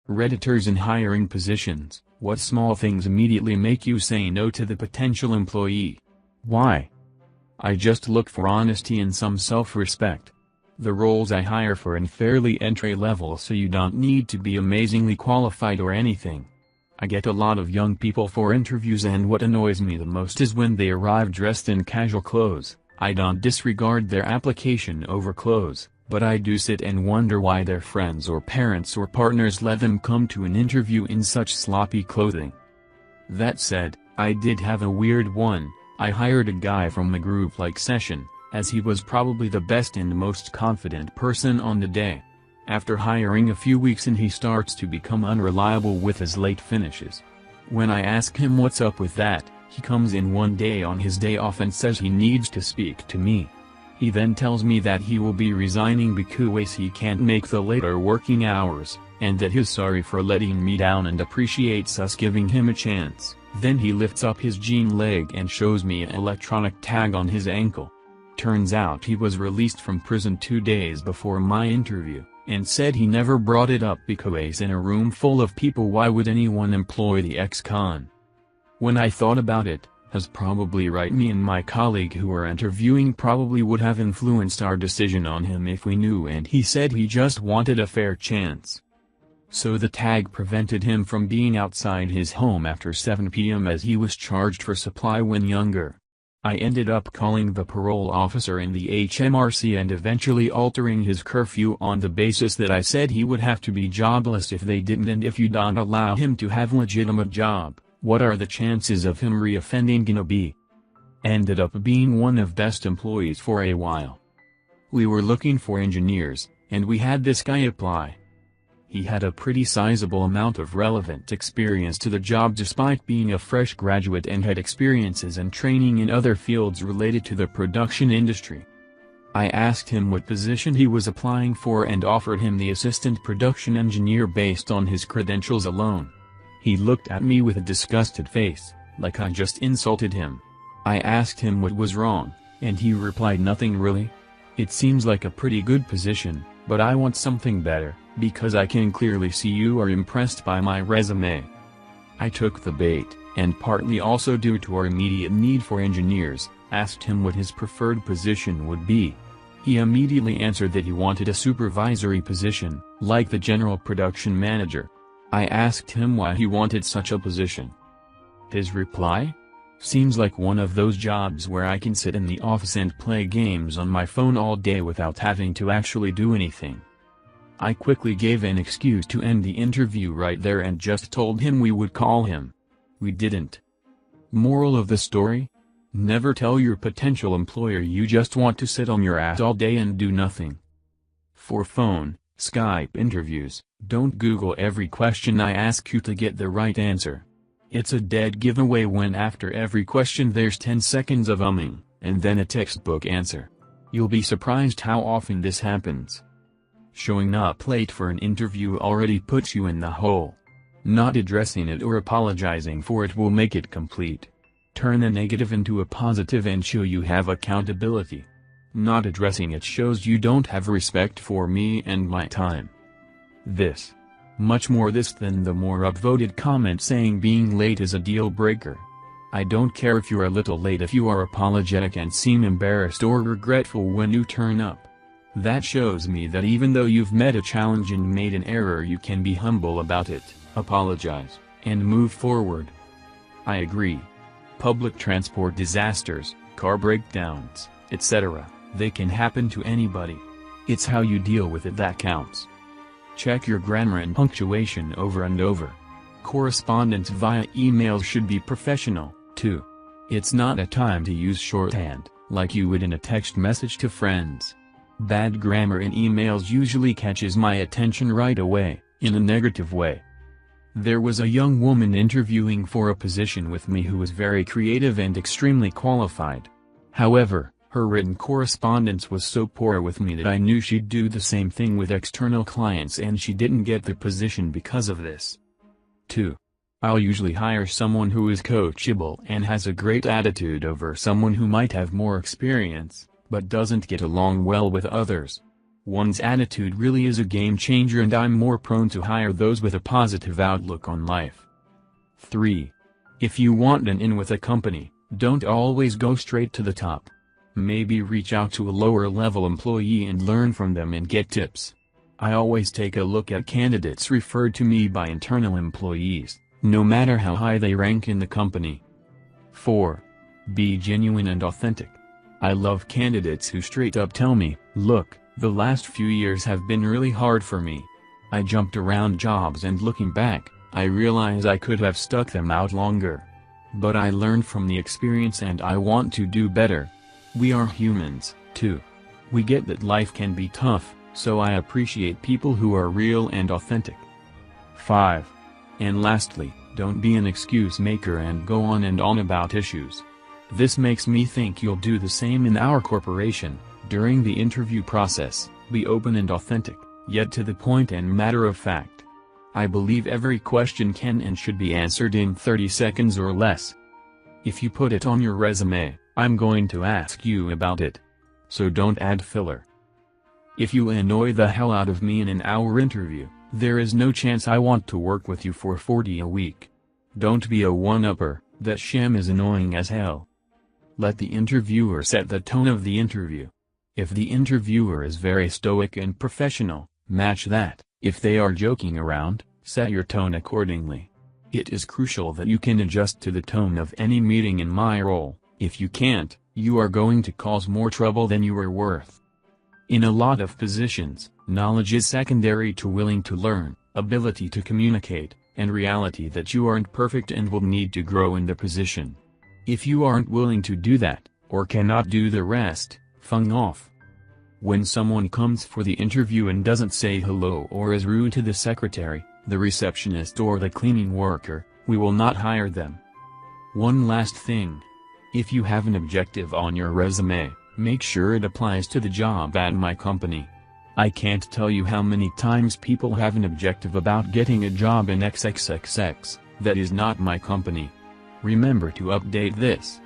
Redditors in hiring positions, what small things immediately make you say no to the potential employee? Why? I just look for honesty and some self-respect. The roles I hire for are fairly entry-level, so you don't need to be amazingly qualified or anything. I get a lot of young people for interviews, and what annoys me the most is when they arrive dressed in casual clothes. I don't disregard their application over clothes, but I do sit and wonder why their friends or parents or partners let them come to an interview in such sloppy clothing. That said, I did have a weird one. I hired a guy from a group-like session, as he was probably the best and most confident person on the day. After hiring a few weeks in, he starts to become unreliable with his late finishes. When I ask him what's up with that, he comes in one day on his day off and says he needs to speak to me. He then tells me that he will be resigning because he can't make the later working hours, and that he's sorry for letting me down and appreciates us giving him a chance. Then he lifts up his jean leg and shows me an electronic tag on his ankle. Turns out he was released from prison 2 days before my interview, and said he never brought it up because in a room full of people, why would anyone employ the ex-con? When I thought about it, he's probably right. Me and my colleague who were interviewing probably would have influenced our decision on him if we knew, and he said he just wanted a fair chance. So the tag prevented him from being outside his home after 7 p.m. as he was charged for supply when younger. I ended up calling the parole officer in the HMRC and eventually altering his curfew on the basis that I said he would have to be jobless if they didn't, and if you don't allow him to have a legitimate job, what are the chances of him re-offending gonna be? Ended up being one of best employees for a while. We were looking for engineers, and we had this guy apply. He had a pretty sizable amount of relevant experience to the job despite being a fresh graduate, and had experiences and training in other fields related to the production industry. I asked him what position he was applying for and offered him the assistant production engineer based on his credentials alone. He looked at me with a disgusted face, like I just insulted him. I asked him what was wrong, and he replied, nothing really. It seems like a pretty good position, but I want something better, because I can clearly see you are impressed by my resume. I took the bait, and partly also due to our immediate need for engineers, asked him what his preferred position would be. He immediately answered that he wanted a supervisory position, like the general production manager. I asked him why he wanted such a position. His reply? Seems like one of those jobs where I can sit in the office and play games on my phone all day without having to actually do anything. I quickly gave an excuse to end the interview right there and just told him we would call him. We didn't. Moral of the story? Never tell your potential employer you just want to sit on your ass all day and do nothing. For phone, Skype interviews, don't Google every question I ask you to get the right answer. It's a dead giveaway when after every question there's 10 seconds of umming, and then a textbook answer. You'll be surprised how often this happens. Showing up late for an interview already puts you in the hole. Not addressing it or apologizing for it will make it complete. Turn a negative into a positive and show you have accountability. Not addressing it shows you don't have respect for me and my time. This. Much more this than the more upvoted comment saying being late is a deal breaker. I don't care if you're a little late if you are apologetic and seem embarrassed or regretful when you turn up. That shows me that even though you've met a challenge and made an error, you can be humble about it, apologize, and move forward. I agree. Public transport disasters, car breakdowns, etc., they can happen to anybody. It's how you deal with it that counts. Check your grammar and punctuation over and over. Correspondence via email should be professional, too. It's not a time to use shorthand, like you would in a text message to friends. Bad grammar in emails usually catches my attention right away, in a negative way. There was a young woman interviewing for a position with me who was very creative and extremely qualified. However, her written correspondence was so poor with me that I knew she'd do the same thing with external clients, and she didn't get the position because of this. 2. I'll usually hire someone who is coachable and has a great attitude over someone who might have more experience, but doesn't get along well with others. One's attitude really is a game changer, and I'm more prone to hire those with a positive outlook on life. 3. If you want an in with a company, don't always go straight to the top. Maybe reach out to a lower-level employee and learn from them and get tips. I always take a look at candidates referred to me by internal employees, no matter how high they rank in the company. 4. Be genuine and authentic. I love candidates who straight up tell me, "Look, the last few years have been really hard for me. I jumped around jobs, and looking back, I realize I could have stuck them out longer. But I learned from the experience and I want to do better." We are humans, too. We get that life can be tough, so I appreciate people who are real and authentic. 5. And lastly, don't be an excuse maker and go on and on about issues. This makes me think you'll do the same in our corporation. During the interview process, be open and authentic, yet to the point and matter of fact. I believe every question can and should be answered in 30 seconds or less. If you put it on your resume, I'm going to ask you about it. So don't add filler. If you annoy the hell out of me in an hour interview, there is no chance I want to work with you for $40 a week. Don't be a one-upper. That sham is annoying as hell. Let the interviewer set the tone of the interview. If the interviewer is very stoic and professional, match that. If they are joking around, set your tone accordingly. It is crucial that you can adjust to the tone of any meeting in my role. If you can't, you are going to cause more trouble than you are worth. In a lot of positions, knowledge is secondary to willing to learn, ability to communicate, and reality that you aren't perfect and will need to grow in the position. If you aren't willing to do that, or cannot do the rest, fung off. When someone comes for the interview and doesn't say hello or is rude to the secretary, the receptionist or the cleaning worker, we will not hire them. One last thing. If you have an objective on your resume, make sure it applies to the job at my company. I can't tell you how many times people have an objective about getting a job in XXXX, that is not my company. Remember to update this.